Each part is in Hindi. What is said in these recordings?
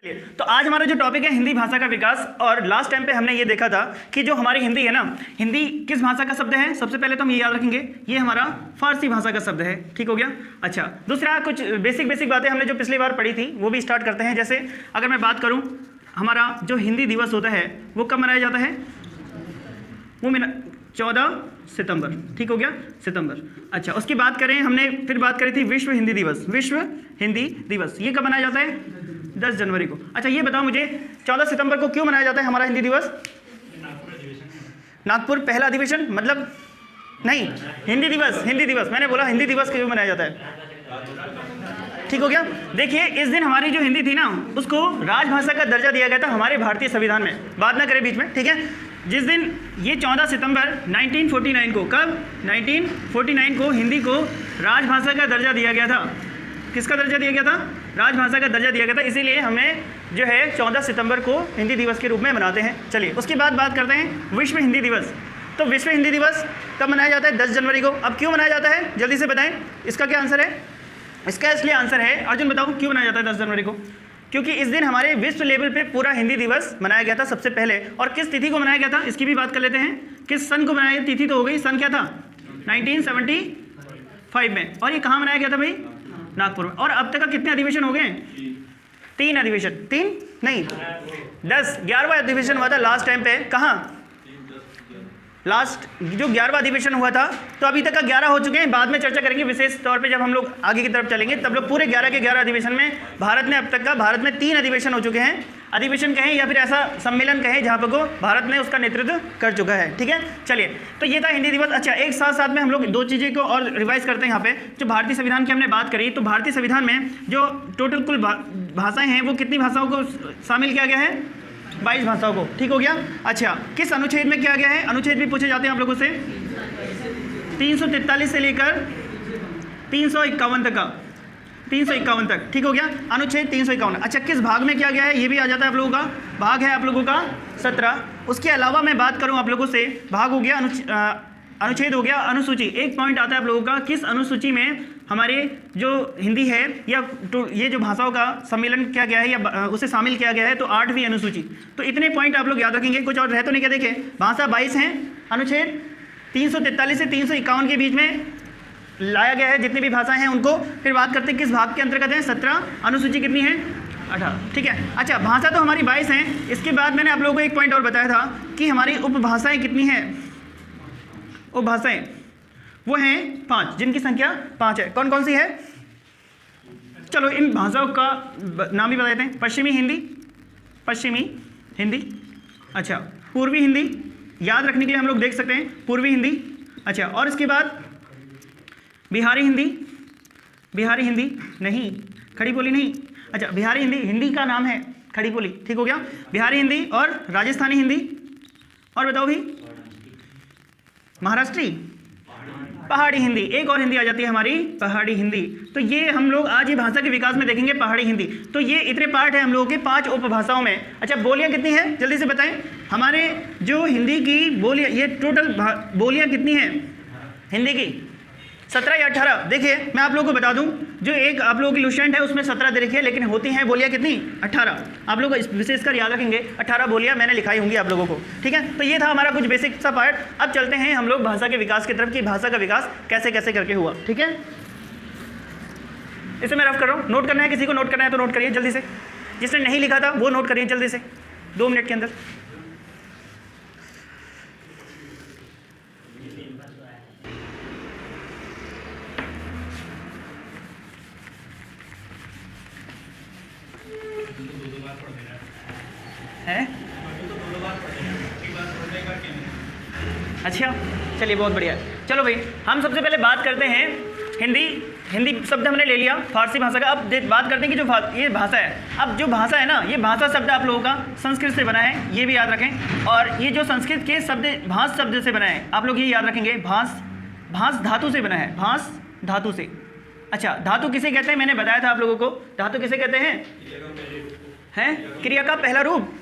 तो आज हमारा जो टॉपिक है हिंदी भाषा का विकास। और लास्ट टाइम पे हमने ये देखा था कि जो हमारी हिंदी है ना, हिंदी किस भाषा का शब्द है? सबसे पहले तो हम ये याद रखेंगे, ये हमारा फारसी भाषा का शब्द है। ठीक हो गया। अच्छा, दूसरा कुछ बेसिक बातें हमने जो पिछली बार पढ़ी थी वो भी स्टार्ट करते हैं। जैसे अगर मैं बात करूँ, हमारा जो हिंदी दिवस होता है वो कब मनाया जाता है? वो 14 सितंबर। ठीक हो गया, सितंबर। अच्छा, उसकी बात करें, हमने फिर बात करी थी विश्व हिंदी दिवस। विश्व हिंदी दिवस ये कब मनाया जाता है? 10 जनवरी को। अच्छा, ये बताओ मुझे 14 सितंबर को क्यों मनाया जाता है हमारा हिंदी दिवस? नागपुर पहला अधिवेशन, मतलब नहीं, हिंदी दिवस मैंने बोला हिंदी दिवस क्यों मनाया जाता है। ठीक हो गया। देखिए, इस दिन हमारी जो हिंदी थी ना, उसको राजभाषा का दर्जा दिया गया था हमारे भारतीय संविधान में। बात ना करें बीच में, ठीक है। जिस दिन ये 14 सितंबर 1949 को, कब? 1949 को हिंदी को राजभाषा का दर्जा दिया गया था। किसका दर्जा दिया गया था? राजभाषा का दर्जा दिया गया था। इसीलिए हमें जो है 14 सितंबर को हिंदी दिवस के रूप में मनाते हैं। चलिए, उसके बाद बात करते हैं विश्व हिंदी दिवस। तो विश्व हिंदी दिवस कब मनाया जाता है? 10 जनवरी को। अब क्यों मनाया जाता है, जल्दी से बताएं, इसका क्या आंसर है? इसका इसलिए आंसर है, अर्जुन बताओ क्यों मनाया जाता है 10 जनवरी को? क्योंकि इस दिन हमारे विश्व लेवल पे पूरा हिंदी दिवस मनाया गया था सबसे पहले। और किस तिथि को मनाया गया था इसकी भी बात कर लेते हैं। किस सन को मनाया? तिथि तो हो गई, सन क्या था? 1975 में। और ये कहाँ मनाया गया था भाई? नागपुर में। और अब तक का कितने अधिवेशन हो गए? 3 अधिवेशन। 3 नहीं, 10, 11वां अधिवेशन हुआ था लास्ट टाइम पे। कहाँ? लास्ट जो 11वां अधिवेशन हुआ था, तो अभी तक का 11 हो चुके हैं। बाद में चर्चा करेंगे विशेष तौर पे, जब हम लोग आगे की तरफ चलेंगे तब लोग पूरे 11 के 11 अधिवेशन में भारत ने अब तक का, भारत में 3 अधिवेशन हो चुके हैं। अधिवेशन कहें या फिर ऐसा सम्मेलन कहें जहाँ पर को भारत ने उसका नेतृत्व कर चुका है। ठीक है, चलिए, तो ये था हिंदी दिवस। अच्छा, एक साथ में हम लोग 2 चीज़ें को और रिवाइज करते हैं यहाँ पे। जो भारतीय संविधान की हमने बात करी, तो भारतीय संविधान में जो टोटल कुल भाषाएं हैं वो कितनी भाषाओं को शामिल किया गया है? 22 भाषाओं को। ठीक हो गया। अच्छा, किस अनुच्छेद में किया गया है? अनुच्छेद भी पूछे जाते हैं आप लोगों से। 343 से लेकर 351 तक का, 351 तक। ठीक हो गया, अनुच्छेद 351। अच्छा, किस भाग में किया गया है ये भी आ जाता है आप लोगों का। भाग है आप लोगों का 17। उसके अलावा मैं बात करूं आप लोगों से, भाग हो गया, अनुच्छेद हो गया, अनुसूची। एक पॉइंट आता है आप लोगों का, किस अनुसूची में हमारे जो हिंदी है या ये जो भाषाओं का सम्मेलन किया गया है या उसे शामिल किया गया है, तो 8वीं अनुसूची। तो इतने पॉइंट आप लोग याद रखेंगे, कुछ और रह तो नहीं क्या? देखें, भाषा 22 हैं, अनुच्छेद 343 से 351 के बीच में लाया गया है जितनी भी भाषाएं हैं उनको। फिर बात करते हैं किस भाग के अंतर्गत है? 17। अनुसूची कितनी है? 18। ठीक है। अच्छा, भाषा तो हमारी 22 हैं। इसके बाद मैंने आप लोगों को एक पॉइंट और बताया था कि हमारी उपभाषाएं कितनी हैं? उपभाषाएं वो हैं 5, जिनकी संख्या 5 है। कौन कौन सी है? चलो, इन भाषाओं का नाम भी बता देते हैं। पश्चिमी हिंदी। अच्छा, पूर्वी हिंदी, याद रखने के लिए हम लोग देख सकते हैं, पूर्वी हिंदी। अच्छा, और इसके बाद बिहारी हिंदी नहीं, खड़ी बोली नहीं। अच्छा, बिहारी हिंदी, हिंदी का नाम है खड़ी बोली। ठीक हो गया, बिहारी हिंदी। और राजस्थानी हिंदी, और बताओ भी, महाराष्ट्री, पहाड़ी हिंदी। एक और हिंदी आ जाती है हमारी, पहाड़ी हिंदी। तो ये हम लोग आज ये भाषा के विकास में देखेंगे, पहाड़ी हिंदी। तो ये इतने पार्ट है हम लोगों के 5 उपभाषाओं में। अच्छा, बोलियां कितनी हैं जल्दी से बताएं? हमारे जो हिंदी की बोलियां, ये टोटल बोलियां कितनी हैं हिंदी की? 17 या 18? देखिए, मैं आप लोगों को बता दूं, जो एक आप लोगों की लुसेंट है उसमें 17 दे रखी है, लेकिन होती हैं बोलियां कितनी? 18। आप लोग विशेषकर याद रखेंगे, 18 बोलियां मैंने लिखाई होंगी आप लोगों को। ठीक है, तो ये था हमारा कुछ बेसिक सा पार्ट। अब चलते हैं हम लोग भाषा के विकास की तरफ, कि भाषा का विकास कैसे कैसे करके हुआ। ठीक है, इसे मैं रफ कर रहा हूँ, नोट करना है, किसी को नोट करना है तो नोट करिए जल्दी से। जिसने नहीं लिखा था वो नोट करिए जल्दी से, 2 मिनट के अंदर। है? अच्छा, चलिए, बहुत बढ़िया। चलो भाई, हम सबसे पहले बात करते हैं हिंदी शब्द हमने ले लिया, फारसी भाषा का। अब बात करते हैं कि जो ये भाषा है, अब जो भाषा है ना, ये भाषा शब्द आप लोगों का संस्कृत से बना है, ये भी याद रखें। और ये जो संस्कृत के शब्द भाष शब्द से बना है, आप लोग ये याद रखेंगे, भाष धातु से बना है, भाष धातु से। अच्छा, धातु किसे कहते हैं? मैंने बताया था आप लोगों को, धातु किसे कहते हैं? क्रिया का पहला रूप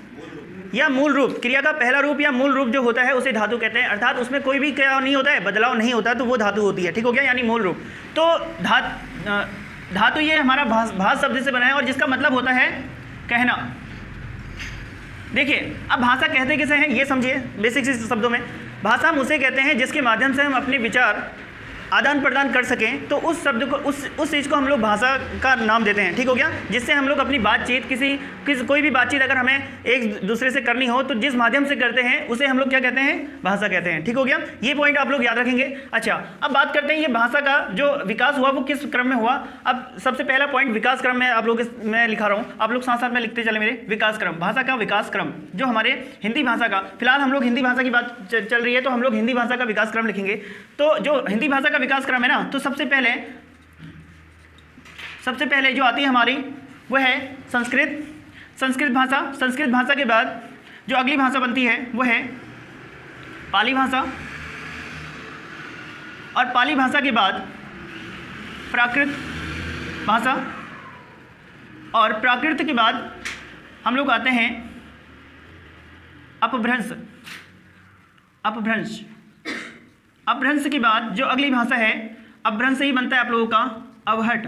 या मूल रूप। क्रिया का पहला रूप या मूल रूप जो होता है उसे धातु कहते हैं। अर्थात उसमें कोई भी क्रिया नहीं होता है, बदलाव नहीं होता है, तो वो धातु होती है। ठीक हो गया, यानी मूल रूप। तो धातु ये हमारा भाष शब्द से बना है, और जिसका मतलब होता है कहना। देखिए अब भाषा कहते किसे हैं ये समझिए बेसिक शब्दों में। भाषा हम उसे कहते हैं जिसके माध्यम से हम अपने विचार आदान प्रदान कर सकें, तो उस शब्द को उस चीज़ को हम लोग भाषा का नाम देते हैं। ठीक हो गया। जिससे हम लोग अपनी बातचीत कोई भी बातचीत अगर हमें एक दूसरे से करनी हो तो जिस माध्यम से करते हैं उसे हम लोग क्या कहते हैं, भाषा कहते हैं। ठीक हो गया। ये पॉइंट आप लोग याद रखेंगे। अच्छा अब बात करते हैं ये भाषा का जो विकास हुआ वो किस क्रम में हुआ। अब सबसे पहला पॉइंट विकास क्रम में आप लोग मैं लिखा रहा हूँ, आप लोग साथ साथ में लिखते चले मेरे। विकास क्रम, भाषा का विकास क्रम जो हमारे हिंदी भाषा का, फिलहाल हम लोग हिंदी भाषा की बात चल रही है तो हम लोग हिंदी भाषा का विकास क्रम लिखेंगे। तो जो हिंदी भाषा का विकास क्रम है ना, तो सबसे पहले जो आती है हमारी वो है संस्कृत भाषा। संस्कृत भाषा के बाद जो अगली भाषा बनती है वो है पाली भाषा, और पाली भाषा के बाद प्राकृत भाषा, और प्राकृत के बाद हम लोग आते हैं अपभ्रंश। अपभ्रंश के बाद जो अगली भाषा है, अपभ्रंश ही बनता है आप लोगों का अवहट।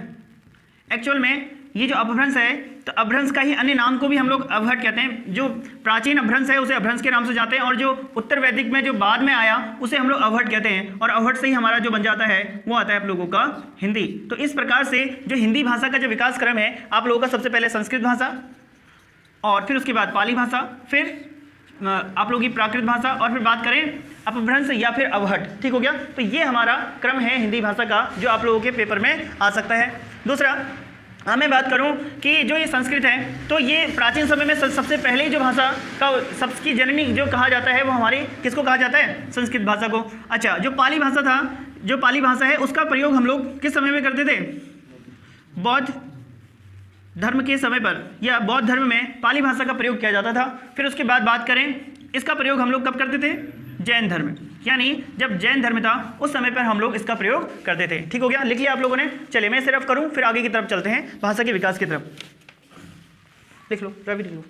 एक्चुअल में ये जो अपभ्रंश है तो अपभ्रंश का ही अन्य नाम को भी हम लोग अवहट कहते हैं। जो प्राचीन अपभ्रंश है उसे अपभ्रंश के नाम से जाते हैं, और जो उत्तर वैदिक में जो बाद में आया उसे हम लोग अवहट कहते हैं, और अवहट से ही हमारा जो बन जाता है वो आता है आप लोगों का हिंदी। तो इस प्रकार से जो हिंदी भाषा का जो विकास क्रम है आप लोगों का सबसे पहले संस्कृत भाषा, और फिर उसके बाद पाली भाषा, फिर आप लोगों की प्राकृत भाषा, और फिर बात करें अपभ्रंश या फिर अवहट। ठीक हो गया। तो ये हमारा क्रम है हिंदी भाषा का जो आप लोगों के पेपर में आ सकता है। दूसरा मैं बात करूं कि जो ये संस्कृत है तो ये प्राचीन समय में सबसे पहले जो भाषा का सबकी जननी जो कहा जाता है वो हमारी किसको कहा जाता है, संस्कृत भाषा को। अच्छा जो पाली भाषा था, जो पाली भाषा है उसका प्रयोग हम लोग किस समय में करते थे, बौद्ध धर्म के समय पर, या बौद्ध धर्म में पाली भाषा का प्रयोग किया जाता था। फिर उसके बाद बात करें इसका प्रयोग हम लोग कब करते थे, जैन धर्म, यानी जब जैन धर्म था उस समय पर हम लोग इसका प्रयोग करते थे। ठीक हो गया, लिख लिया आप लोगों ने। चलिए मैं सिर्फ करूं फिर आगे की तरफ चलते हैं, भाषा के विकास की तरफ। लिख लो रवि, लिख लो।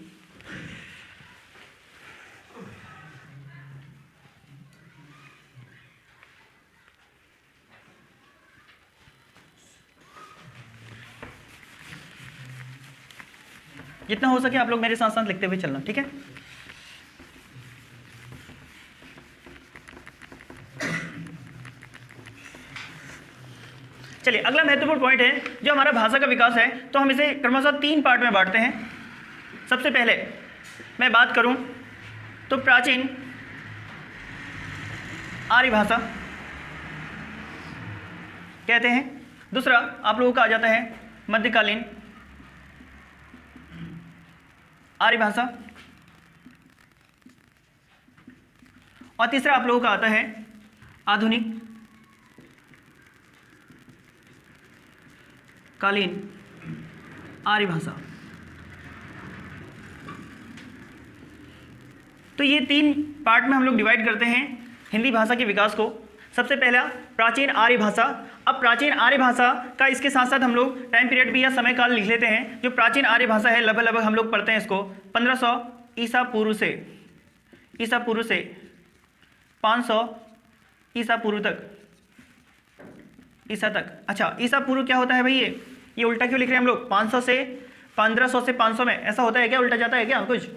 जितना हो सके आप लोग मेरे साथ साथ लिखते हुए चलना, ठीक है। चलिए अगला महत्वपूर्ण पॉइंट है जो हमारा भाषा का विकास है, तो हम इसे क्रमशः 3 पार्ट में बांटते हैं। सबसे पहले मैं बात करूं तो प्राचीन आर्य भाषा कहते हैं। दूसरा आप लोगों का आ जाता है मध्यकालीन आर्य भाषा, और तीसरा आप लोगों का आता है आधुनिक कालीन आर्य भाषा। तो ये 3 पार्ट में हम लोग डिवाइड करते हैं हिंदी भाषा के विकास को। सबसे पहला प्राचीन आर्य भाषा। अब प्राचीन आर्य भाषा का इसके साथ साथ हम लोग टाइम पीरियड भी या समय काल लिख लेते हैं। जो प्राचीन आर्य भाषा है लगभग हम लोग पढ़ते हैं इसको 1500 ईसा पूर्व से 500 ईसा पूर्व तक, ईसा तक। अच्छा ईसा पूर्व क्या होता है भाई, ये उल्टा क्यों लिख रहे हैं हम लोग, 500 से 1500 से 500 में ऐसा होता है क्या, उल्टा जाता है क्या कुछ।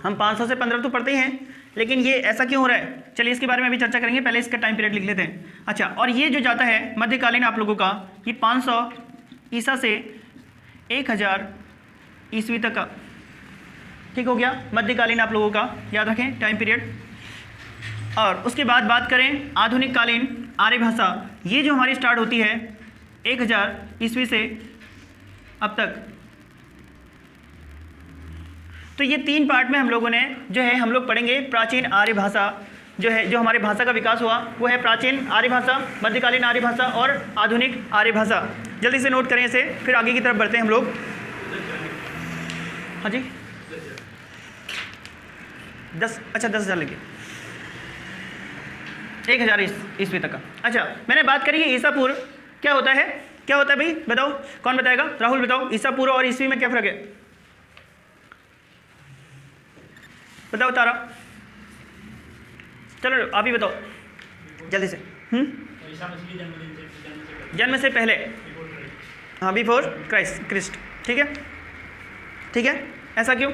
हम 500 से 15 तो पढ़ते ही हैं, लेकिन ये ऐसा क्यों हो रहा है, चलिए इसके बारे में अभी चर्चा करेंगे। पहले इसका टाइम पीरियड लिख लेते हैं। अच्छा और ये जो जाता है मध्यकालीन आप लोगों का, ये 500 ईसा से 1000 ईस्वी तक का। ठीक हो गया, मध्यकालीन आप लोगों का याद रखें टाइम पीरियड। और उसके बाद बात करें आधुनिक कालीन आर्य भाषा, ये जो हमारी स्टार्ट होती है 1000 ईस्वी से अब तक। तो ये 3 पार्ट में हम लोगों ने जो है हम लोग पढ़ेंगे प्राचीन आर्य भाषा जो है, जो हमारे भाषा का विकास हुआ वो है प्राचीन आर्य भाषा, मध्यकालीन आर्य भाषा और आधुनिक आर्य भाषा। जल्दी से नोट करें इसे, फिर आगे की तरफ बढ़ते हैं हम लोग। हाँ जी 10,000 लेके 1000 ईस्वी तक का। अच्छा मैंने बात करी है ईसा पूर्व क्या होता है, क्या होता है भाई बताओ, कौन बताएगा, राहुल बताओ। ईसा पूर्व और ईस्वी में क्या फर्क है, बताओ तारा, चलो आप ही बताओ जल्दी से। जन्म से पहले, हाँ बिफोर क्राइस्ट, ठीक है। ठीक है, ऐसा क्यों?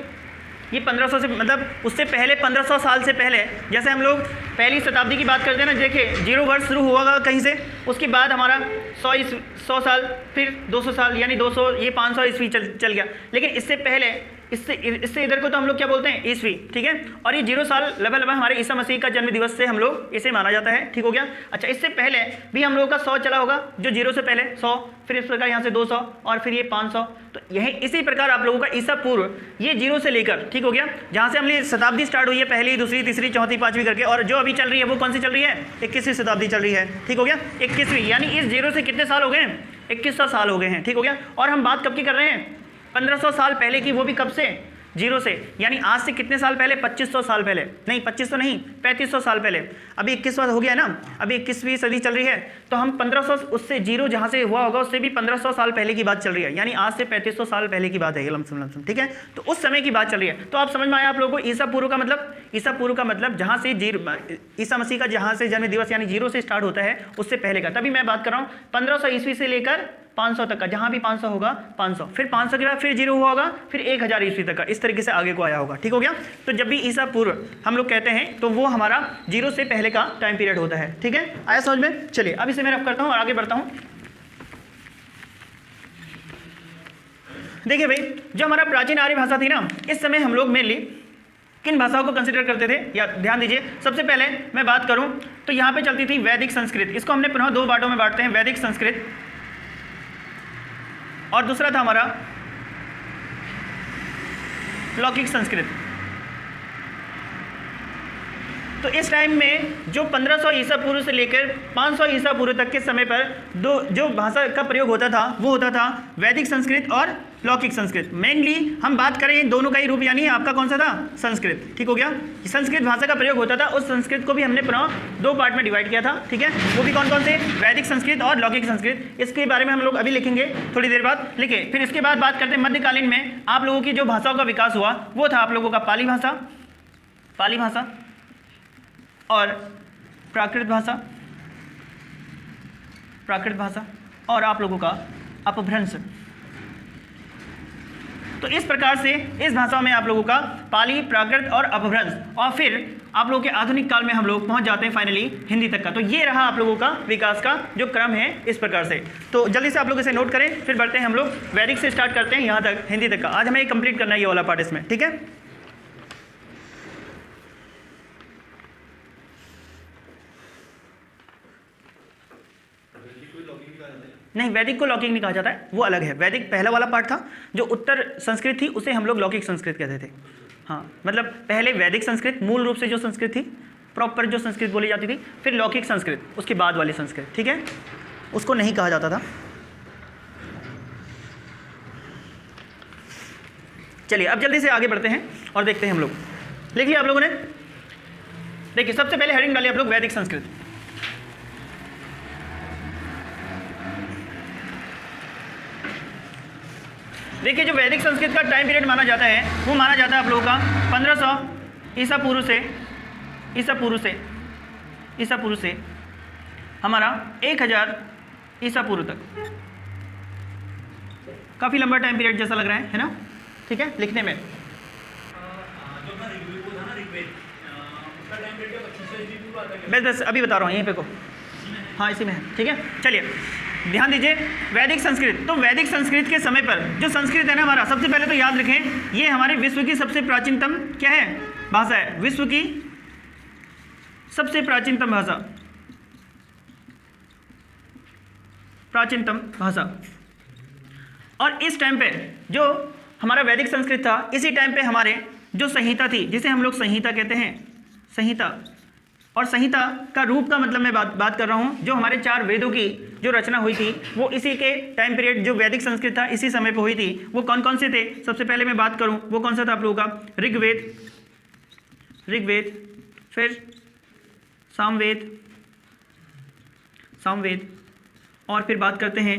ये 1500 से मतलब उससे पहले 1500 साल से पहले, जैसे हम लोग पहली शताब्दी की बात करते हैं ना, देखिए 0 वर्ष शुरू हुआ कहीं से, उसके बाद हमारा 100 साल, फिर 200 साल, यानी 200, ये 500 ईस्वी चल गया। लेकिन इससे पहले, इससे इधर को तो हम लोग क्या बोलते हैं, ईस्वी, ठीक है। और ये 0 साल लगभग हमारे ईसा मसीह का जन्म दिवस से हम लोग इसे माना जाता है, ठीक हो गया। अच्छा, इससे पहले भी हम लोगों का 100 चला होगा, जो 0 से पहले 100, फिर इस प्रकार यहाँ से 200 और फिर ये 500। तो यही इसी प्रकार आप लोगों का ईसा पूर्व ये 0 से लेकर, ठीक हो गया, जहाँ से हमने शताब्दी स्टार्ट हुई है, पहली, दूसरी, तीसरी, चौथी, पाँचवीं करके, और जो अभी चल रही है वो कौन सी चल रही है, 21वीं शताब्दी चल रही है, ठीक हो गया, 21वीं, यानी इस 0 से कितने साल हो गए हैं, 2100 साल हो गए हैं, ठीक हो गया। और हम बात कब की कर रहे हैं, 1500 साल पहले की, वो भी कब से, 0 से, यानी आज से कितने साल पहले, 2500 साल पहले, नहीं 2500 नहीं, 3500 साल पहले। अभी 21वां हो गया है ना, अभी 21वीं सदी चल रही है, तो हम 1500 उससे 0 जहाँ से हुआ होगा उससे भी 1500 साल पहले की बात चल रही है, यानी आज से 3500 साल पहले की बात है, लमसम, ठीक है। तो उस समय की बात चल रही है। तो आप समझ में आया आप लोगों को ईसा पूर्व का मतलब, ईसा पूर्व का मतलब जहाँ से ईसा मसीह का जहाँ से जन्म दिवस यानी 0 से स्टार्ट होता है उससे पहले का। तभी मैं बात कर रहा हूँ 1500 ईस्वी से लेकर 500 तक का, जहाँ भी 500 होगा 500, फिर 500 के बाद फिर 0 हुआ होगा, फिर 1000 ईस्वी तक का, इस तरीके से आगे को आया होगा, ठीक हो गया। तो जब भी ईसा पूर्व हम लोग कहते हैं तो वो हमारा 0 से पहले का टाइम पीरियड होता है, ठीक है, आया समझ में। चलिए अब इसे मैं रफ करता हूँ और आगे बढ़ता हूँ। देखिए भाई, जो हमारा प्राचीन आर्य भाषा थी ना, इस समय हम लोग मेनली किन भाषाओं को कंसिडर करते थे, या ध्यान दीजिए। सबसे पहले मैं बात करूं तो यहाँ पे चलती थी वैदिक संस्कृत, इसको हमने पुनः 2 पार्टों में बांटते हैं, वैदिक संस्कृत और दूसरा था हमारा लौकिक संस्कृत। तो इस टाइम में जो 1500 ईसा पूर्व से लेकर 500 ईसा पूर्व तक के समय पर जो भाषा का प्रयोग होता था वो होता था वैदिक संस्कृत और लौकिक संस्कृत। मेनली हम बात करें दोनों का ही रूप, यानी आपका कौन सा था, संस्कृत, ठीक हो गया। संस्कृत भाषा का प्रयोग होता था, उस संस्कृत को भी हमने पुनः 2 पार्ट में डिवाइड किया था, ठीक है। वो भी कौन कौन से, वैदिक संस्कृत और लौकिक संस्कृत। इसके बारे में हम लोग अभी लिखेंगे थोड़ी देर बाद, लिखे। फिर इसके बाद बात करते हैं मध्यकालीन में आप लोगों की जो भाषाओं का विकास हुआ वो था आप लोगों का पाली भाषा और प्राकृत भाषा और आप लोगों का अपभ्रंश। तो इस प्रकार से इस भाषा में आप लोगों का पाली, प्राकृत और अपभ्रंश, और फिर आप लोगों के आधुनिक काल में हम लोग पहुंच जाते हैं फाइनली हिंदी तक का। तो ये रहा आप लोगों का विकास का जो क्रम है इस प्रकार से। तो जल्दी से आप लोग इसे नोट करें, फिर बढ़ते हैं हम लोग वैदिक से स्टार्ट करते हैं यहाँ तक हिंदी तक का। आज हमें कंप्लीट करना है ये वाला पार्ट इसमें, ठीक है। नहीं, वैदिक को लौकिक नहीं कहा जाता है, वो अलग है। वैदिक पहला वाला पार्ट था, जो उत्तर संस्कृत थी उसे हम लोग लौकिक संस्कृत कहते थे। हाँ, मतलब पहले वैदिक संस्कृत मूल रूप से जो संस्कृत थी, प्रॉपर जो संस्कृत बोली जाती थी, फिर लौकिक संस्कृत उसके बाद वाली संस्कृत, ठीक है, उसको नहीं कहा जाता था। चलिए अब जल्दी से आगे बढ़ते हैं और देखते हैं हम लोग। लिखिए आप लोगों ने, देखिए सबसे पहले हेडिंग डालिए आप लोग वैदिक संस्कृत। देखिए जो वैदिक संस्कृत का टाइम पीरियड माना जाता है वो माना जाता है आप लोगों का 1500 ईसा पूर्व से हमारा 1000 ईसा पूर्व तक। काफ़ी लंबा टाइम पीरियड जैसा लग रहा है ना, ठीक है लिखने में। बस अभी बता रहा हूँ, यहीं पे को, हाँ इसी में है, ठीक है। चलिए ध्यान दीजिए, वैदिक संस्कृत। तो वैदिक संस्कृत के समय पर जो संस्कृत है ना हमारा, सबसे पहले तो याद रखें ये हमारे विश्व की सबसे प्राचीनतम क्या है, भाषा है। विश्व की सबसे प्राचीनतम भाषा। और इस टाइम पे जो हमारा वैदिक संस्कृत था, इसी टाइम पे हमारे जो संहिता थी, जिसे हम लोग संहिता कहते हैं, संहिता। और संहिता का रूप का मतलब मैं बात कर रहा हूँ, जो हमारे 4 वेदों की जो रचना हुई थी वो इसी के टाइम पीरियड जो वैदिक संस्कृत था इसी समय पे हुई थी। वो कौन कौन से थे, सबसे पहले मैं बात करूँ वो कौन सा था आप लोगों का, ऋग्वेद, फिर सामवेद, और फिर बात करते हैं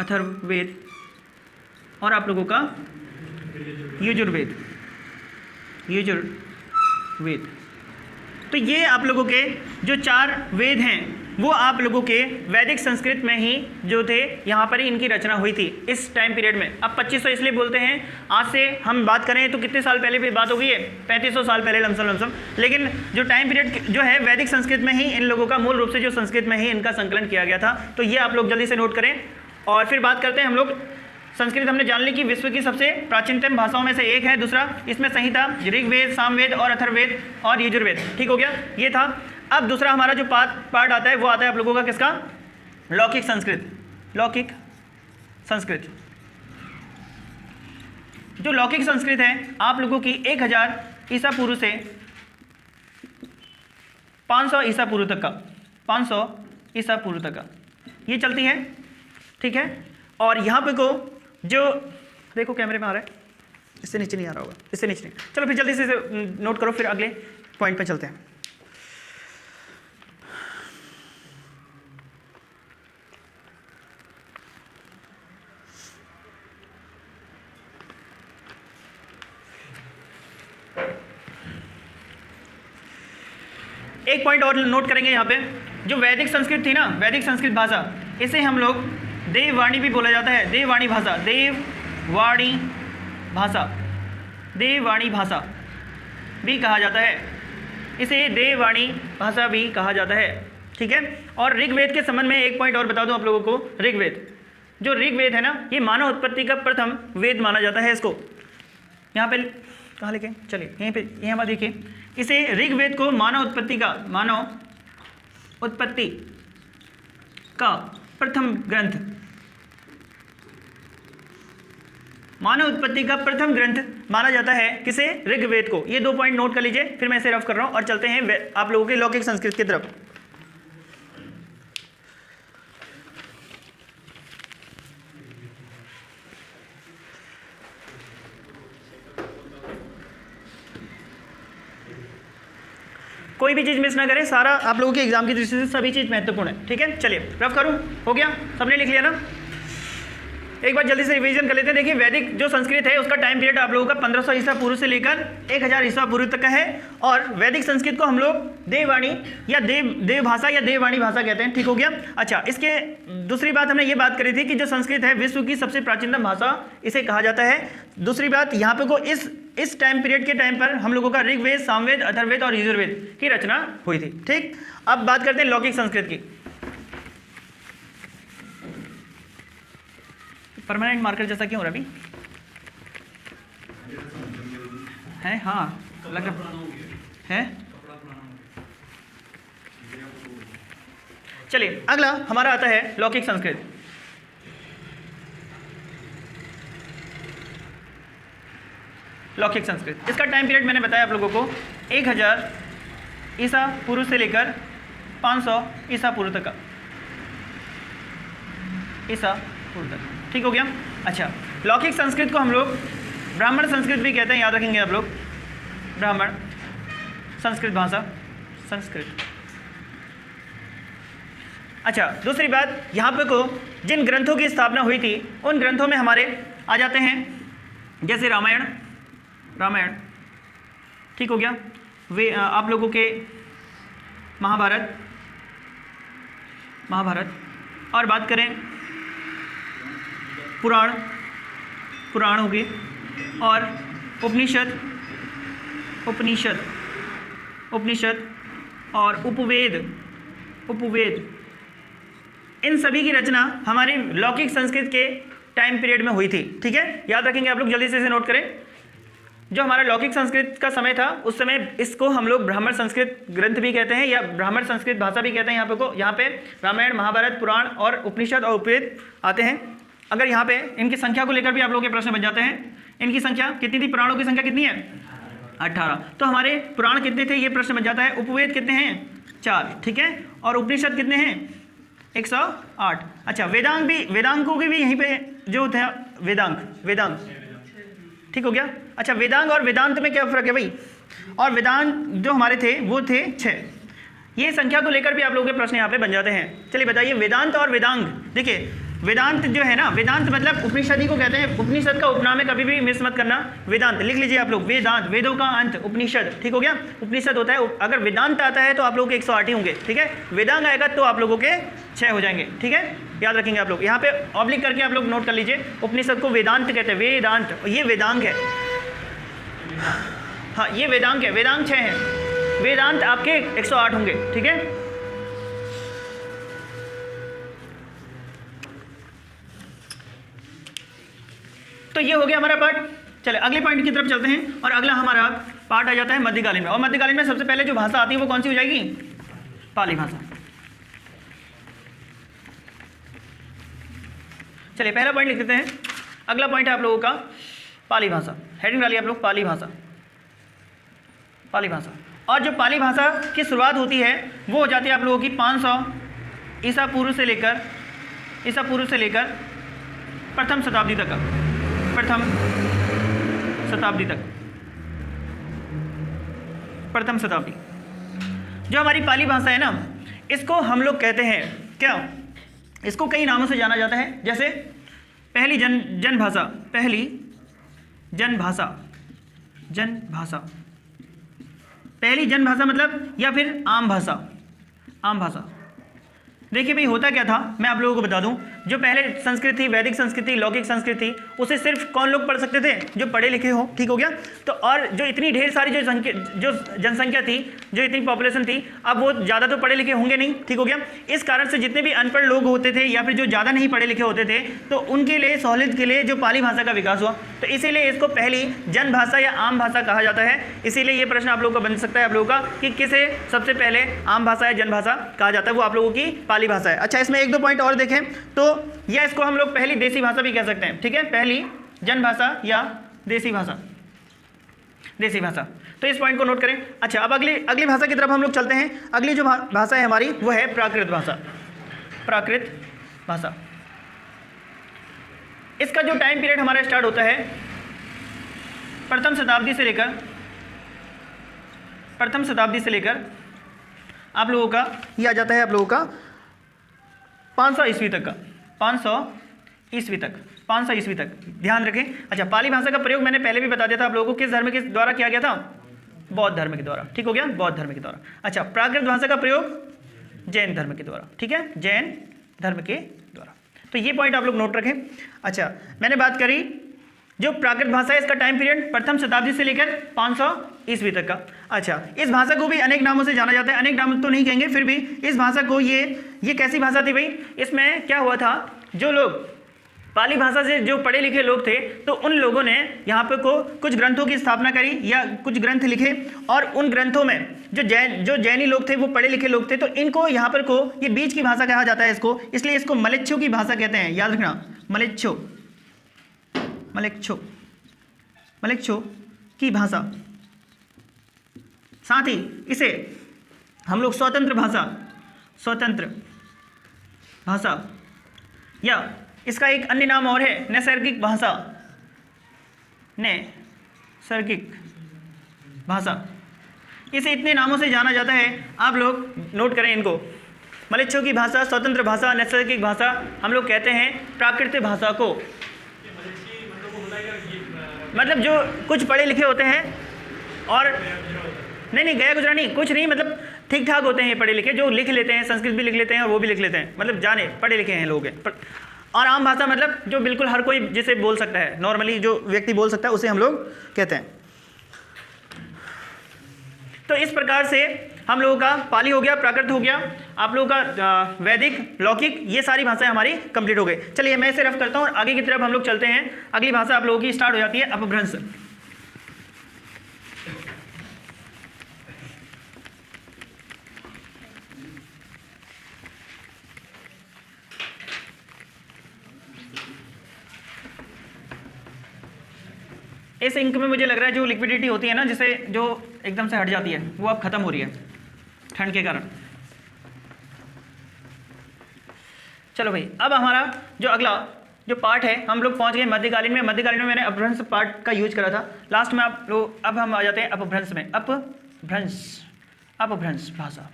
अथर्ववेद और आप लोगों का यजुर्वेद। तो ये आप लोगों के जो 4 वेद हैं वो आप लोगों के वैदिक संस्कृत में ही जो थे यहाँ पर ही इनकी रचना हुई थी इस टाइम पीरियड में। अब 2500 इसलिए बोलते हैं, आज से हम बात करें तो कितने साल पहले भी बात हो गई है, 3500 साल पहले लमसम। लेकिन जो टाइम पीरियड जो है वैदिक संस्कृत में ही इन लोगों का मूल रूप से जो संस्कृत में ही इनका संकलन किया गया था। तो ये आप लोग जल्दी से नोट करें। और फिर बात करते हैं हम लोग, संस्कृत हमने जान ली कि विश्व की सबसे प्राचीनतम भाषाओं में से एक है। दूसरा, इसमें संहिता, ऋग्वेद, सामवेद और अथर्ववेद और यजुर्वेद, ठीक हो गया, ये था। अब दूसरा हमारा जो पार्ट आता है वो आता है आप लोगों का किसका, लौकिक संस्कृत। लौकिक संस्कृत, जो लौकिक संस्कृत है आप लोगों की 1000 ईसा पूर्व से 500 ईसा पूर्व तक का, 500 ईसा पूर्व तक का ये चलती है, ठीक है। और यहाँ पे को जो देखो कैमरे में आ रहा है, इससे नीचे नहीं आ रहा होगा, इससे नीचे नहीं। चलो फिर जल्दी से नोट करो, फिर अगले पॉइंट पे चलते हैं। एक पॉइंट और नोट करेंगे यहाँ पे, जो वैदिक संस्कृत थी ना, वैदिक संस्कृत भाषा, इसे हम लोग देववाणी भी बोला जाता है। देववाणी भाषा, देववाणी भाषा, देववाणी भाषा भी कहा जाता है, इसे देववाणी भाषा भी कहा जाता है, ठीक है। और ऋग्वेद के संबंध में एक पॉइंट और बता दूं आप लोगों को। ऋग्वेद, जो ऋग्वेद है ना, ये मानव उत्पत्ति का प्रथम वेद माना जाता है। इसको यहाँ पे कहाँ लिखे, चलिए यहीं पे, यहाँ पर देखिए, इसे ऋग्वेद को मानव उत्पत्ति का, मानव उत्पत्ति का प्रथम ग्रंथ, मानव उत्पत्ति का प्रथम ग्रंथ माना जाता है। किसे, ऋग्वेद को। ये 2 पॉइंट नोट कर लीजिए, फिर मैं इसे रफ कर रहा हूं और चलते हैं आप लोगों के लौकिक संस्कृत की तरफ। कोई भी चीज़ मिस ना करें, सारा आप लोगों के एग्जाम की दृष्टि से सभी चीज़ महत्वपूर्ण है, ठीक है। चलिए रफ करूं, हो गया, सबने लिख लिया ना। एक बार जल्दी से रिवीजन कर लेते हैं। देखिए वैदिक जो संस्कृत है उसका टाइम पीरियड आप लोगों का 1500 ईसा पूर्व से लेकर 1000 ईसा पूर्व तक का है। और वैदिक संस्कृत को हम लोग देववाणी या देव भाषा या देववाणी भाषा कहते हैं, ठीक हो गया। अच्छा, इसके दूसरी बात हमने ये बात करी थी कि जो संस्कृत है विश्व की सबसे प्राचीनतम भाषा इसे कहा जाता है। दूसरी बात यहाँ पे को इस टाइम पीरियड के टाइम पर हम लोगों का ऋग्वेद, सामवेद, अथर्ववेद और यजुर्वेद की रचना हुई थी, ठीक। अब बात करते हैं लौकिक संस्कृत की। परमानेंट मार्कर जैसा क्यों हो रहा अभी है? हाँ लग रहा है। चलिए अगला हमारा आता है लौकिक संस्कृत। लौकिक संस्कृत, इसका टाइम पीरियड मैंने बताया आप लोगों को 1000 ईसा पूर्व से लेकर 500 ईसा पूर्व तक का, ईसा पूर्व तक, ठीक हो गया। अच्छा, लौकिक संस्कृत को हम लोग ब्राह्मण संस्कृत भी कहते हैं, याद रखेंगे आप लोग, ब्राह्मण संस्कृत भाषा, संस्कृत। अच्छा, दूसरी बात यहाँ पे को जिन ग्रंथों की स्थापना हुई थी उन ग्रंथों में हमारे आ जाते हैं जैसे रामायण, रामायण, ठीक हो गया। वे आप लोगों के महाभारत, महाभारत, और बात करें पुराण, पुराण हो गए, और उपनिषद, उपनिषद, उपनिषद, और उपवेद, उपवेद, इन सभी की रचना हमारे लौकिक संस्कृत के टाइम पीरियड में हुई थी, ठीक है। याद रखेंगे आप लोग, जल्दी से इसे नोट करें। जो हमारा लौकिक संस्कृत का समय था उस समय इसको हम लोग ब्राह्मण संस्कृत ग्रंथ भी कहते हैं या ब्राह्मण संस्कृत भाषा भी कहते हैं। यहाँ पे रामायण, महाभारत, पुराण और उपनिषद और उपवेद आते हैं। अगर यहाँ पे इनकी संख्या को लेकर भी आप लोगों के प्रश्न बन जाते हैं, इनकी संख्या कितनी थी, पुराणों की संख्या कितनी है, 18। तो हमारे पुराण कितने थे ये प्रश्न बन जाता है। उपवेद कितने हैं, 4, ठीक है। और उपनिषद कितने हैं, 108। अच्छा, वेदांग भी, वेदांगों की भी यहीं पे जो था वेदांग, वेदांग, ठीक हो गया। अच्छा, वेदांग और वेदांत में क्या फ़र्क है भाई, और वेदांत जो हमारे थे वो थे 6। ये संख्या को लेकर भी आप लोगों के प्रश्न यहाँ पे बन जाते हैं। चलिए बताइए, वेदांत और वेदांग, देखिए वेदांत जो है ना, वेदांत मतलब उपनिषद ही को कहते हैं। उपनिषद का उपनाम है, कभी भी मिस मत करना। वेदांत लिख लीजिए आप लोग, वेदांत, वेदों का अंत, उपनिषद, ठीक हो गया। उपनिषद होता है, अगर वेदांत आता है तो आप लोगों के 108 ही होंगे, ठीक है। वेदांग आएगा तो आप लोगों के 6 हो जाएंगे, ठीक है, याद रखेंगे आप लोग। यहाँ पे ऑब्लिक करके आप लोग नोट कर लीजिए, उपनिषद को वेदांत कहते हैं, वेदांत, ये वेदांग है, हाँ ये वेदांग है, वेदांग 6 है, वेदांत आपके 108 होंगे, ठीक है। तो ये हो गया हमारा पार्ट। चले अगले पॉइंट की तरफ चलते हैं, और अगला हमारा पार्ट आ जाता है मध्यकालीन में। और मध्यकालीन में सबसे पहले जो भाषा आती है वो कौन सी हो जाएगी? पाली भाषा। चलिए पहला पॉइंट लिख देते हैं। अगला पॉइंट है आप लोगों का पाली भाषा। हेडिंग डालिए आप लोग, पाली भाषा, पाली भाषा। और जो पाली भाषा की शुरुआत होती है वो हो जाती है आप लोगों की 500 ईसा पूर्व से लेकर प्रथम शताब्दी तक, प्रथम शताब्दी तक, प्रथम शताब्दी। जो हमारी पाली भाषा है ना, इसको हम लोग कहते हैं क्या, इसको कई नामों से जाना जाता है। जैसे पहली जन भाषा, पहली जन भाषा, जन भाषा, पहली जन भाषा मतलब, या फिर आम भाषा, आम भाषा। देखिए भाई होता क्या था, मैं आप लोगों को बता दूं, जो पहले संस्कृत थी, वैदिक संस्कृति, लौकिक संस्कृति, उसे सिर्फ कौन लोग पढ़ सकते थे? जो पढ़े लिखे हो, ठीक हो गया। तो और जो इतनी ढेर सारी जो जनसंख्या थी, जो इतनी पॉपुलेशन थी, अब वो ज़्यादा तो पढ़े लिखे होंगे नहीं, ठीक हो गया। इस कारण से जितने भी अनपढ़ लोग होते थे या फिर जो ज़्यादा नहीं पढ़े लिखे होते थे, तो उनके लिए सहूलियत के लिए जो पाली भाषा का विकास हुआ, तो इसीलिए इसको पहली जन भाषा या आम भाषा कहा जाता है। इसीलिए ये प्रश्न आप लोगों का बन सकता है आप लोगों का कि किसे सबसे पहले आम भाषा या जन भाषा कहा जाता है, वो आप लोगों की पाली भाषा है। अच्छा, इसमें 1-2 पॉइंट और देखें तो, या इसको हम लोग पहली देसी भाषा भी कह सकते हैं, ठीक है, पहली जन भाषा या देसी भाषा, देसी भाषा। तो इस पॉइंट को नोट करें। अच्छा, अब अगली भाषा की तरफ हम लोग चलते हैं। अगली जो भाषा है हमारी वो है प्राकृत भाषा, प्राकृत भाषा। इसका जो टाइम पीरियड हमारा स्टार्ट होता है प्रथम शताब्दी से लेकर आप लोगों का ये आ जाता है आप लोगों का 500 ईस्वी तक का, 500 ईस्वी तक, 500 ईस्वी तक, ध्यान रखें। अच्छा, पाली भाषा का प्रयोग मैंने पहले भी बता दिया था आप लोगों को, किस धर्म के द्वारा किया गया था? बौद्ध धर्म के द्वारा, ठीक हो गया, बौद्ध धर्म के द्वारा। अच्छा, प्राकृत भाषा का प्रयोग जैन धर्म के द्वारा, ठीक है, जैन धर्म के द्वारा। तो ये पॉइंट आप लोग नोट रखें। अच्छा, मैंने बात करी जो प्राकृत भाषा है, इसका टाइम पीरियड प्रथम शताब्दी से लेकर 500 ईस्वी तक का। अच्छा, इस भाषा को भी अनेक नामों से जाना जाता है, अनेक नाम तो नहीं कहेंगे, फिर भी इस भाषा को ये कैसी भाषा थी भाई? इसमें क्या हुआ था, जो लोग पाली भाषा से जो पढ़े लिखे लोग थे, तो उन लोगों ने यहाँ पे कुछ ग्रंथों की स्थापना करी या कुछ ग्रंथ लिखे, और उन ग्रंथों में जो जैनी लोग थे, वो पढ़े लिखे लोग थे, तो इनको यहाँ पर ये बीच की भाषा कहा जाता है इसको, इसलिए इसको मलेच्छों की भाषा कहते हैं, याद रखना, मलेच्छों, मलेच्छों, मलेच्छों की भाषा। साथ ही इसे हम लोग स्वतंत्र भाषा, या इसका एक अन्य नाम और है नैसर्गिक भाषा, नैसर्गिक भाषा। इसे इतने नामों से जाना जाता है, आप लोग नोट करें इनको। मलेच्छों की भाषा, स्वतंत्र भाषा, नैसर्गिक भाषा, हम लोग कहते हैं प्राकृतिक भाषा को। मतलब जो कुछ पढ़े लिखे होते हैं, और नहीं गया गुजरा नहीं, कुछ नहीं, मतलब ठीक ठाक होते हैं ये पढ़े लिखे, जो लिख लेते हैं, संस्कृत भी लिख लेते हैं और वो भी लिख लेते हैं, मतलब जाने पढ़े लिखे हैं लोग हैं। और आम भाषा मतलब जो बिल्कुल हर कोई जिसे बोल सकता है, नॉर्मली जो व्यक्ति बोल सकता है, उसे हम लोग कहते हैं। तो इस प्रकार से हम लोगों का पाली हो गया, प्राकृत हो गया, आप लोगों का वैदिक, लौकिक, ये सारी भाषाएं हमारी कंप्लीट हो गई। चलिए मैं इसे रफ करता हूँ और आगे की तरफ हम लोग चलते हैं। अगली भाषा आप लोगों की स्टार्ट हो जाती है अपभ्रंश। इस इंक में मुझे लग रहा है जो लिक्विडिटी होती है ना, जिसे जो एकदम से हट जाती है, वो अब खत्म हो रही है ठंड के कारण। चलो भाई, अब हमारा जो अगला जो पार्ट है, हम लोग पहुंच गए मध्यकालीन में। मध्यकालीन में मैंने अपभ्रंश पार्ट का यूज करा था लास्ट में। आप लोग अब हम आ जाते हैं अपभ्रंश में। अपभ्रंश भाषा,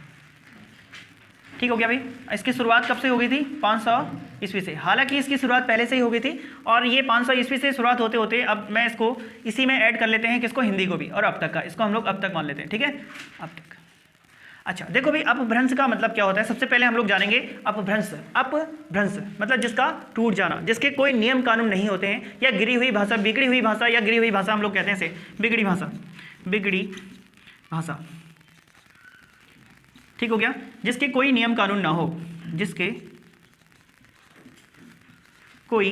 ठीक हो गया भाई। इसकी शुरुआत कब से हो गई थी? 500 ईस्वी से। हालांकि इसकी शुरुआत पहले से ही हो गई थी और ये 500 ईस्वी से शुरुआत होते होते अब मैं इसको इसी में ऐड कर लेते हैं, किसको? हिंदी को भी, और अब तक का, इसको हम लोग अब तक मान लेते हैं, ठीक है, अब तक। अच्छा देखो भाई, अपभ्रंश का मतलब क्या होता है? सबसे पहले हम लोग जानेंगे अपभ्रंश। अपभ्रंश मतलब जिसका टूट जाना, जिसके कोई नियम कानून नहीं होते हैं, या गिरी हुई भाषा, बिगड़ी हुई भाषा, या गिरी हुई भाषा हम लोग कहते हैं इसे, बिगड़ी भाषा, बिगड़ी भाषा, ठीक हो गया, जिसके कोई नियम कानून ना हो, जिसके कोई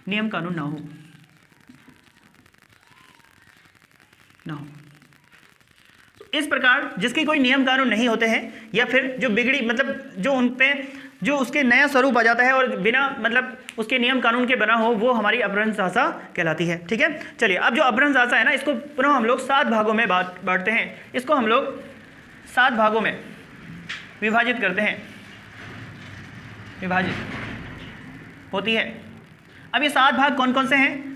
नियम कानून ना हो, इस प्रकार जिसके कोई नियम कानून नहीं होते हैं, या फिर जो बिगड़ी मतलब जो उन पे जो उसके नया स्वरूप आ जाता है और बिना मतलब उसके नियम कानून के बना हो, वो हमारी अपभ्रंश भाषा कहलाती है, ठीक है। चलिए, अब जो अपभ्रंश भाषा है ना, इसको पुनः हम लोग 7 भागों में बांटते हैं। इसको हम लोग 7 भागों में विभाजित करते हैं, विभाजित होती है। अब ये 7 भाग कौन कौन से हैं?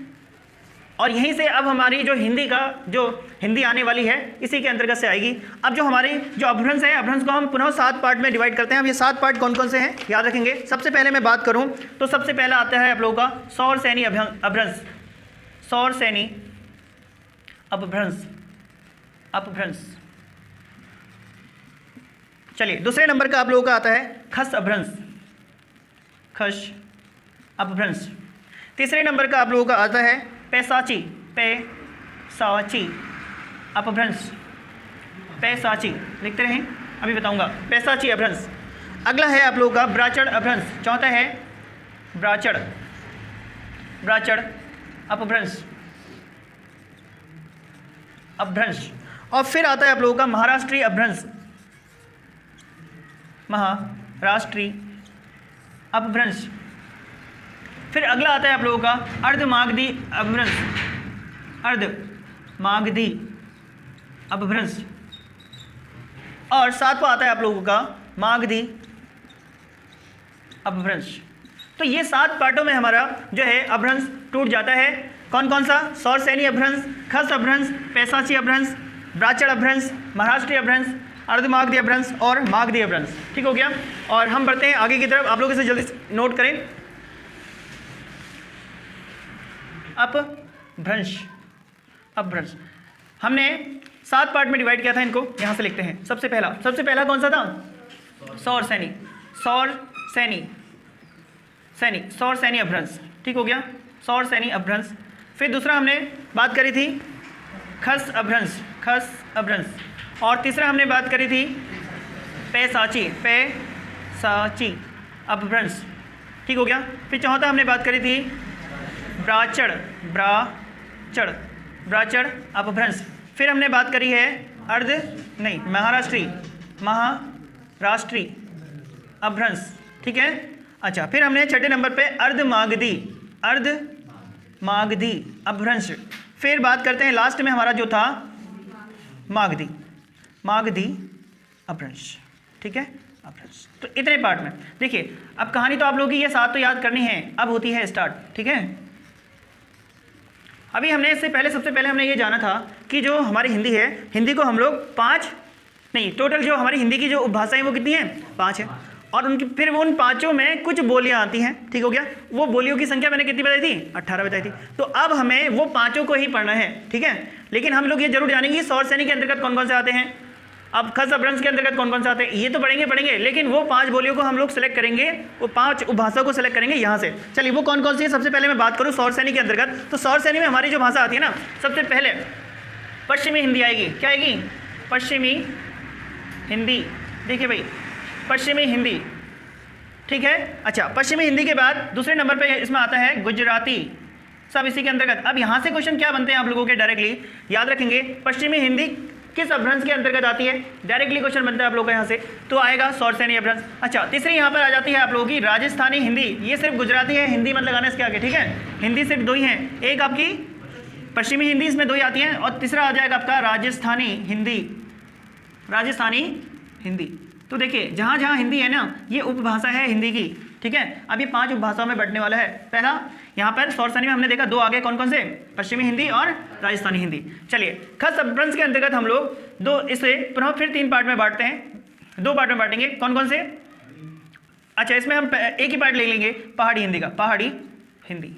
और यहीं से अब हमारी जो हिंदी का जो हिंदी आने वाली है, इसी के अंतर्गत से आएगी। अब जो हमारी जो अपभ्रंश है, अपभ्रंश को हम पुनः 7 पार्ट में डिवाइड करते हैं। अब ये 7 पार्ट कौन कौन से हैं याद रखेंगे। सबसे पहले मैं बात करूं तो सबसे पहला आता है आप लोगों का सौर सैनी अपभ्रंश, सौर सैनी अपभ्रंश, अपभ्रंश। चलिए, दूसरे नंबर का आप लोगों का आता है खस अपभ्रंश, खस अपभ्रंश। तीसरे नंबर का आप लोगों का आता है पैसाची, पैसाची अपभ्रंश, पैसाची लिखते रहें, अभी बताऊंगा, पैसाची अपभ्रंश। अगला है आप लोगों का ब्राचड़ अपभ्रंश, चौथा है ब्राचड़, ब्राचड़ अपभ्रंश, अपभ्रंश। और फिर आता है आप लोगों का महाराष्ट्री अपभ्रंश, महाराष्ट्री अपभ्रंश। फिर अगला आता है आप लोगों का अर्धमागधी अपभ्रंश, अर्धमागधी अपभ्रंश। और सातवां आता है आप लोगों का मागधी अपभ्रंश। तो ये 7 पार्टों में हमारा जो है अपभ्रंश टूट जाता है। कौन कौन सा? सौर सैनी अपभ्रंश, खस अपभ्रंश, पैसाची अपभ्रंश, ब्राचड़ अपभ्रंश, महाराष्ट्री अपभ्रंश, अर्धमागधी अपभ्रंश और मागधी अपभ्रंश, ठीक हो गया। और हम बढ़ते हैं आगे की तरफ, आप लोग इसे जल्दी से नोट करें। अपभ्रंश, अपभ्रंश हमने 7 पार्ट में डिवाइड किया था, इनको यहाँ से लिखते हैं। सबसे पहला कौन सा था? सौर सैनी, सौर सैनी, सैनी, सौर सैनी अपभ्रंश, ठीक हो गया, सौर सैनी अपभ्रंश। फिर दूसरा हमने बात करी थी खस अपभ्रंश, खस अपभ्रंश। और तीसरा हमने बात करी थी पैसाची, पैसाची अपभ्रंश, ठीक हो गया। फिर चौथा हमने बात करी थी ब्राचड़, ब्राचड़, ब्राचड़ अपभ्रंश। फिर हमने बात करी है महाराष्ट्री, महाराष्ट्री अपभ्रंश, ठीक है। अच्छा, फिर हमने छठे नंबर पे अर्धमागधी, अर्धमागधी अपभ्रंश। फिर बात करते हैं लास्ट में हमारा जो था मागधी, मागधी अपभ्रंश, ठीक है, अपभ्रंश। तो इतने पार्ट में देखिए, अब कहानी तो आप लोगों की ये 7 तो याद करनी है, अब होती है स्टार्ट, ठीक है। अभी हमने इससे पहले सबसे पहले हमने ये जाना था कि जो हमारी हिंदी है, हिंदी को हम लोग 5 नहीं, टोटल जो हमारी हिंदी की जो उपभाषाएं वो कितनी हैं? 5 है। और उनकी फिर वो उन 5 में कुछ बोलियां आती हैं, ठीक हो गया। वो बोलियों की संख्या मैंने कितनी बताई थी? 18 बताई थी। तो अब हमें वो 5 को ही पढ़ना है, ठीक है। लेकिन हम लोग ये जरूर जानेंगे सौर सैनी के अंतर्गत कौन कौन से आते हैं, अब खस अपभ्रंश के अंतर्गत कौन कौन से आते हैं, ये तो पढ़ेंगे, लेकिन वो 5 बोलियों को हम लोग सेलेक्ट करेंगे, वो 5 उपभाषा को सेलेक्ट करेंगे यहाँ से। चलिए, वो कौन कौन सी है? सबसे पहले मैं बात करूँ सौर सैनी के अंतर्गत, तो सौर सैनी में हमारी जो भाषा आती है ना, सबसे पहले पश्चिमी हिंदी आएगी। क्या आएगी? पश्चिमी हिंदी। देखिए भाई, पश्चिमी हिंदी, ठीक है। अच्छा, पश्चिमी हिंदी के बाद दूसरे नंबर पे इसमें आता है गुजराती, सब इसी के अंतर्गत। अब यहाँ से क्वेश्चन क्या बनते हैं आप लोगों के, डायरेक्टली याद रखेंगे, पश्चिमी हिंदी किस अपभ्रंश के अंतर्गत आती है, डायरेक्टली क्वेश्चन बनता है आप लोगों का यहाँ से, तो आएगा सौर सैनी अपभ्रंश। अच्छा, तीसरी यहाँ पर आ जाती है आप लोगों की राजस्थानी हिंदी। ये सिर्फ गुजराती है, हिंदी मत लगाना इसके आगे, ठीक है। हिंदी सिर्फ 2 ही हैं, एक आपकी पश्चिमी हिंदी, इसमें 2 ही आती हैं, और तीसरा आ जाएगा आपका राजस्थानी हिंदी, राजस्थानी हिंदी। तो देखिए, जहाँ जहाँ हिंदी है ना, ये उपभाषा है हिंदी की, ठीक है। अब ये 5 उपभाषाओं में बंटने वाला है। पहला यहाँ पर सौर सैनी में हमने देखा 2 आगे कौन कौन से, पश्चिमी हिंदी और राजस्थानी हिंदी। चलिए, खस अपभ्रंश के अंतर्गत हम लोग 2 इसे पुनः फिर 3 पार्ट में बांटते हैं। 2 पार्ट में बांटेंगे। कौन कौन से? अच्छा, इसमें हम एक ही पार्ट ले लेंगे पहाड़ी हिंदी का, पहाड़ी हिंदी।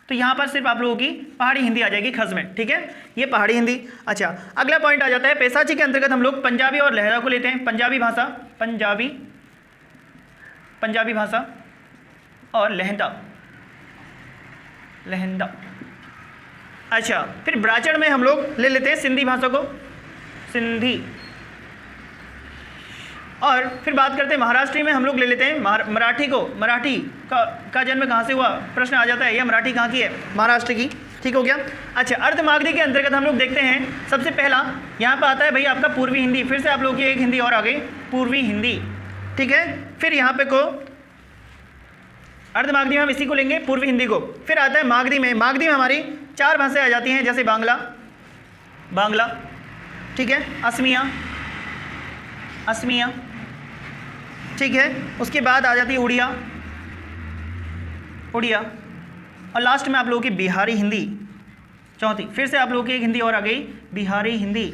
तो यहाँ पर सिर्फ आप लोगों की पहाड़ी हिंदी आ जाएगी खज़ में, ठीक है, ये पहाड़ी हिंदी। अच्छा, अगला पॉइंट आ जाता है पैसाची के अंतर्गत हम लोग पंजाबी और लहजा को लेते हैं। पंजाबी भाषा, पंजाबी भाषा और लहंदा। अच्छा, फिर ब्राचड़ में हम लोग ले लेते हैं सिंधी भाषा को, सिंधी। और फिर बात करते हैं महाराष्ट्री में हम लोग ले लेते हैं मराठी को। मराठी का जन्म कहाँ से हुआ, प्रश्न आ जाता है, यह मराठी कहाँ की है? महाराष्ट्र की, ठीक हो गया। अच्छा, अर्धमागधी के अंतर्गत हम लोग देखते हैं सबसे पहला यहाँ पर आता है भाई आपका पूर्वी हिंदी। फिर से आप लोगों की एक हिंदी और आ गई, पूर्वी हिंदी, ठीक है। फिर यहाँ पे को अर्धमागधी में हम इसी को लेंगे, पूर्वी हिंदी को। फिर आता है मागधी में। मागधी में हमारी 4 भाषाएं आ जाती हैं, जैसे बांग्ला, ठीक है, असमिया, ठीक है। उसके बाद आ जाती है उड़िया, और लास्ट में आप लोगों की बिहारी हिंदी, चौथी। फिर से आप लोगों की एक हिंदी और आ गई, बिहारी हिंदी।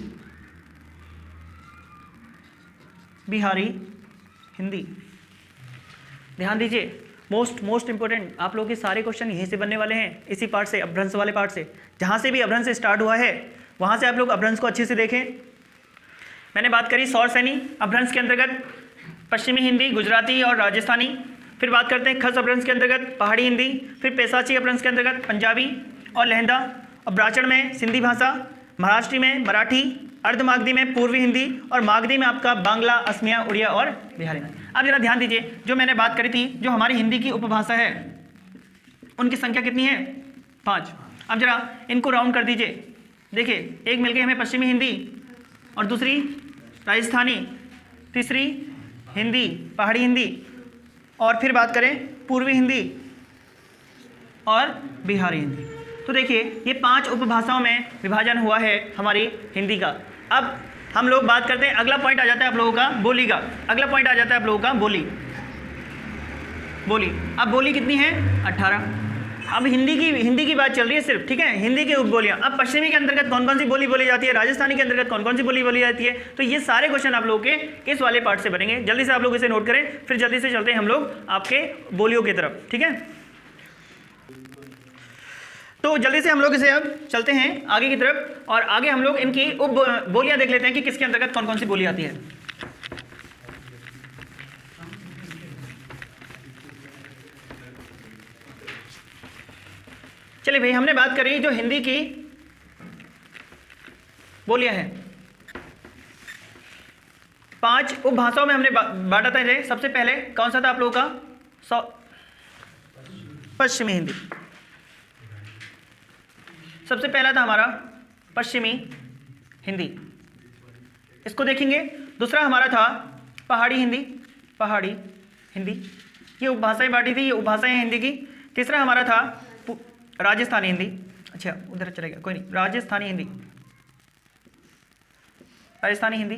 ध्यान दीजिए, मोस्ट इंपॉर्टेंट, आप लोगों के सारे क्वेश्चन यहीं से बनने वाले हैं, इसी पार्ट से, अपभ्रंश वाले पार्ट से। जहाँ से भी अपभ्रंश स्टार्ट हुआ है वहाँ से आप लोग अपभ्रंश को अच्छे से देखें। मैंने बात करी सौर सैनी अपभ्रंश के अंतर्गत पश्चिमी हिंदी, गुजराती और राजस्थानी। फिर बात करते हैं खस अपभ्रंश के अंतर्गत पहाड़ी हिंदी। फिर पैसाची अपभ्रंश के अंतर्गत पंजाबी और लहंदा। और ब्राचड़ में सिंधी भाषा, महाराष्ट्री में मराठी, अर्धमागधी में पूर्वी हिंदी, और मागधी में आपका बांग्ला, असमिया, उड़िया और बिहारी। अब जरा ध्यान दीजिए, जो मैंने बात करी थी, जो हमारी हिंदी की उपभाषा है उनकी संख्या कितनी है? 5। अब जरा इनको राउंड कर दीजिए। देखिए, एक मिल गई हमें पश्चिमी हिंदी, और दूसरी राजस्थानी, तीसरी हिंदी, पहाड़ी हिंदी, और फिर बात करें पूर्वी हिंदी और बिहारी हिंदी। तो देखिए, ये 5 उपभाषाओं में विभाजन हुआ है हमारी हिंदी का। अब हम लोग बात करते हैं, अगला पॉइंट आ जाता है आप लोगों का बोली का। अगला पॉइंट आ जाता है आप लोगों का बोली। अब बोली कितनी है? 18। अब हिंदी की बात चल रही है सिर्फ, ठीक है, हिंदी की उपबोलियाँ। अब पश्चिमी के अंतर्गत कौन कौन सी बोली बोली जाती है, राजस्थानी के अंतर्गत कौन कौन सी बोली बोली जाती है, तो ये सारे क्वेश्चन आप लोगों के इस वाले पार्ट से बनेंगे। जल्दी से आप लोग इसे नोट करें, फिर जल्दी से चलते हैं हम लोग आपके बोलियों की तरफ, ठीक है। तो जल्दी से हम लोग इसे अब चलते हैं आगे की तरफ, और आगे हम लोग इनकी उप बोलियाँ देख लेते हैं कि किसके अंतर्गत कौन कौन सी बोली आती है। चलिए भाई, हमने बात करी जो हिंदी की बोलियां हैं, 5 उपभाषाओं में हमने बांटा था इसे। सबसे पहले कौन सा था आप लोगों का? पश्चिमी हिंदी। सबसे पहला था हमारा पश्चिमी हिंदी, इसको देखेंगे। दूसरा हमारा था पहाड़ी हिंदी, ये उपभाषाएं बांटी थी, ये उपभाषाएं हिंदी की। तीसरा हमारा था राजस्थानी हिंदी, अच्छा उधर चलेगा, कोई नहीं, राजस्थानी हिंदी।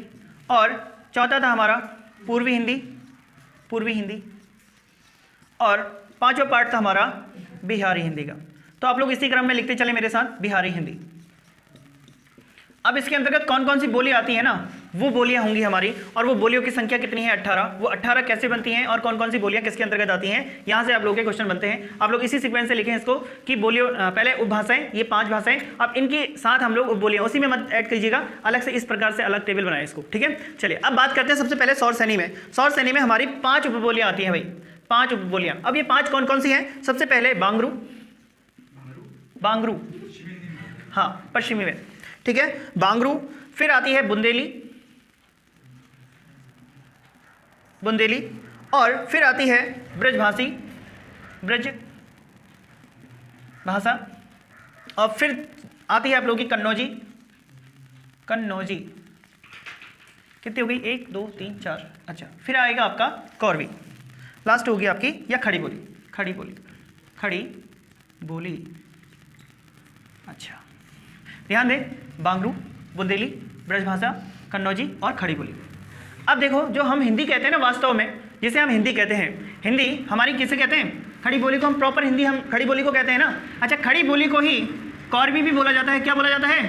और चौथा था हमारा पूर्वी हिंदी, और 5वां पार्ट था हमारा बिहारी हिंदी का। तो आप लोग इसी क्रम में लिखते चले मेरे साथ, बिहारी हिंदी। अब इसके अंतर्गत कौन कौन सी बोली आती है ना, वो बोलियां होंगी हमारी, और वो बोलियों की संख्या कितनी है? 18। वो 18 कैसे बनती हैं और कौन कौन सी बोलियां किसके अंतर्गत आती हैं, यहाँ से आप लोगों के क्वेश्चन बनते हैं। आप लोग इसी सीक्वेंस से लिखें इसको कि बोलियों, पहले उपभाषाएं, ये 5 भाषाएं, अब इनके साथ हम लोग बोलियां, उसी में मत ऐड कीजिएगा, अलग से इस प्रकार से अलग टेबल बनाए इसको, ठीक है। चलिए अब बात करते हैं सबसे पहले सौर सैनी में। सौर सैनी में हमारी 5 उपबोलियाँ आती हैं भाई, 5 उपबोलियाँ। अब ये 5 कौन कौन सी हैं? सबसे पहले बांगरू, हाँ पश्चिमी में, ठीक है, बांगरू। फिर आती है बुंदेली, और फिर आती है ब्रज भाषा, और फिर आती है आप लोगों की कन्नौजी। कितनी होगी? 1 2 3 4। अच्छा, फिर आएगा आपका कौरवी, लास्ट होगी आपकी या खड़ी बोली। अच्छा, ध्यान दें, बांगरू, बुंदेली, ब्रजभाषा, कन्नौजी और खड़ी बोली। अब देखो, जो हम हिंदी कहते हैं ना, वास्तव में जिसे हम हिंदी कहते हैं, हिंदी हमारी किसे कहते हैं? खड़ी बोली को हम प्रॉपर हिंदी हम खड़ी बोली को कहते हैं ना। अच्छा, खड़ी बोली को ही कौरवी भी बोला जाता है। क्या बोला जाता है?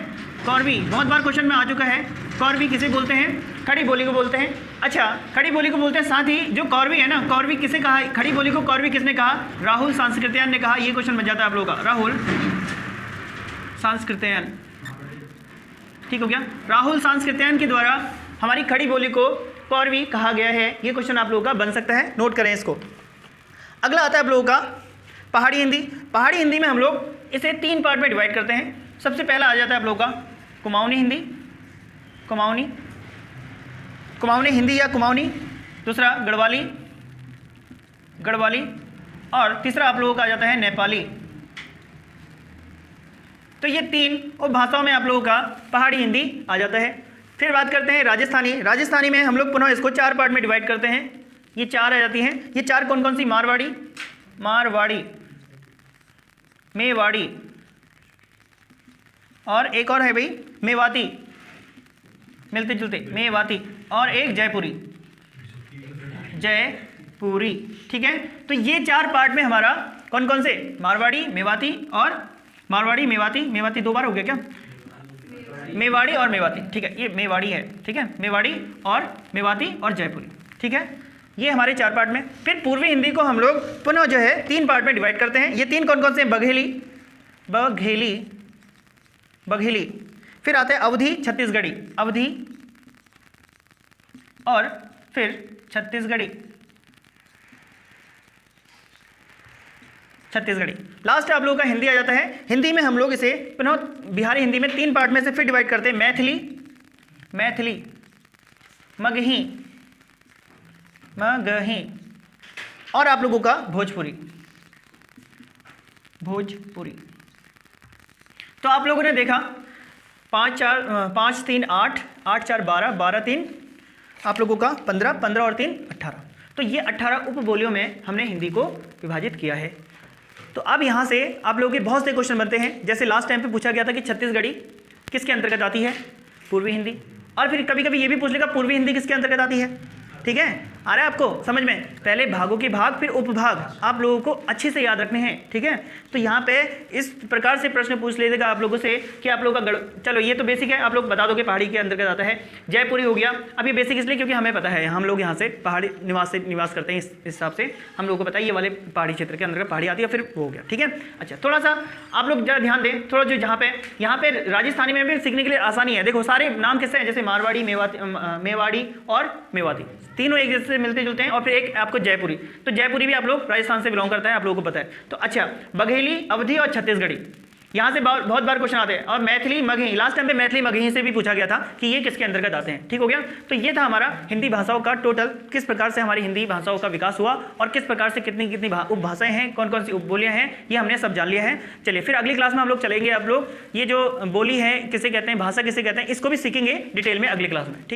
कौरवी, बहुत बार क्वेश्चन में आ चुका है। कौरवी किसे बोलते हैं? खड़ी बोली को बोलते हैं। अच्छा, खड़ी बोली को बोलते हैं। साथ ही जो कौरवी है ना, कौरवी किसे कहा? खड़ी बोली को कौरवी किसने कहा? राहुल सांस्कृत्यायन ने कहा। ये क्वेश्चन बन जाता है आप लोगों का, राहुल सांस्कृत्यायन। ठीक हो गया? राहुल सांस्कृत्यायन के द्वारा हमारी खड़ी बोली को कौरवी कहा गया है। ये क्वेश्चन आप लोगों का बन सकता है, नोट करें इसको। अगला आता है आप लोगों का पहाड़ी हिंदी। पहाड़ी हिंदी में हम लोग इसे 3 पार्ट में डिवाइड करते हैं। सबसे पहला आ जाता है आप लोगों का कुमाऊनी हिंदी, कुमाऊनी हिंदी या कुमाऊनी। दूसरा गढ़वाली, गढ़वाली। और तीसरा आप लोगों का आ जाता है नेपाली। तो ये 3 उपभाषाओं में आप लोगों का पहाड़ी हिंदी आ जाता है। फिर बात करते हैं राजस्थानी। राजस्थानी में हम लोग पुनः इसको 4 पार्ट में डिवाइड करते हैं। ये 4 आ जाती हैं। ये 4 कौन कौन सी? मारवाड़ी, मारवाड़ी, मेवाड़ी और एक और है भाई मेवाती, मिलते जुलते मेवाती, और एक जयपुरी, जयपुरी। ठीक है, तो ये 4 पार्ट में हमारा कौन कौन से? मारवाड़ी, मेवाती और मारवाड़ी, मेवाती। मेवाती 2 बार हो गया क्या? मेवाड़ी और मेवाती। ठीक है, ये मेवाड़ी है। ठीक है, मेवाड़ी और मेवाती और जयपुरी। ठीक है, ये हमारे 4 पार्ट में। फिर पूर्वी हिंदी को हम लोग पुनः जो है 3 पार्ट में डिवाइड करते हैं। ये 3 कौन कौन से? बघेली, बघेली, बघेली। फिर आता है अवधी, छत्तीसगढ़ी, अवधी और फिर छत्तीसगढ़ी, छत्तीसगढ़ी। लास्ट आप लोगों का हिंदी आ जाता है। हिंदी में हम लोग इसे पुनः बिहारी हिंदी में 3 पार्ट में से फिर डिवाइड करते हैं। मैथिली, मैथिली, मगही, मगही और आप लोगों का भोजपुरी, भोजपुरी। तो आप लोगों ने देखा 5 3 8, 8 4 12, 12 3 आप लोगों का 15, 15 और 3 18। तो ये 18 उपबोलियों में हमने हिंदी को विभाजित किया है। तो अब यहाँ से आप लोगों के बहुत से क्वेश्चन बनते हैं। जैसे लास्ट टाइम पे पूछा गया था कि छत्तीसगढ़ी किसके अंतर्गत आती है? पूर्वी हिंदी। और फिर कभी कभी ये भी पूछ लेगा पूर्वी हिंदी किसके अंतर्गत आती है? ठीक है, आ रहा है आपको समझ में? पहले भागों के भाग फिर उपभाग आप लोगों को अच्छे से याद रखने हैं। ठीक है, तो यहाँ पे इस प्रकार से प्रश्न पूछ लेगा आप लोगों से कि आप लोगों का चलो ये तो बेसिक है, आप लोग बता दोगे पहाड़ी के अंतर्गत आता है। जयपुरी हो गया। अब ये बेसिक इसलिए क्योंकि हमें पता है हम लोग यहाँ से पहाड़ी निवास करते हैं। इस हिसाब से हम लोगों को पता है ये वाले पहाड़ी क्षेत्र के अंतर्गत पहाड़ी आती है, फिर वो हो गया। ठीक है, अच्छा थोड़ा सा आप लोग जरा ध्यान दें थोड़ा, जो यहाँ पे राजस्थानी में भी सीखने के लिए आसानी है। देखो सारे नाम किससे हैं? जैसे मारवाड़ी, मेवाड़ी और मेवाती, तीनों एक जैसे मिलते जुलते हैं। और फिर एक आपको जयपुरी, तो जयपुरी भी आप लोग राजस्थान से बिलोंग करता है, आप लोगों को पता है। तो अच्छा, बघेली, अवधी और छत्तीसगढ़ी, यहाँ से बहुत बार क्वेश्चन आते हैं। और मैथिली, मगही, लास्ट टाइम पे मैथिली मगही से भी पूछा गया था कि ये किसके अंतर्गत आते हैं। ठीक हो गया, तो ये था हमारा हिंदी भाषाओं का टोटल, किस प्रकार से हमारी हिंदी भाषाओं का विकास हुआ और किस प्रकार से कितनी कितनी उपभाषाएं हैं, कौन कौन सी उपबोलियां हैं, ये हमने सब जान लिया है। चलिए फिर अगली क्लास में हम लोग चलेंगे। आप लोग ये जो बोली है किसे कहते हैं, भाषा किसे कहते हैं, इसको भी सीखेंगे डिटेल में अगली क्लास में। ठीक।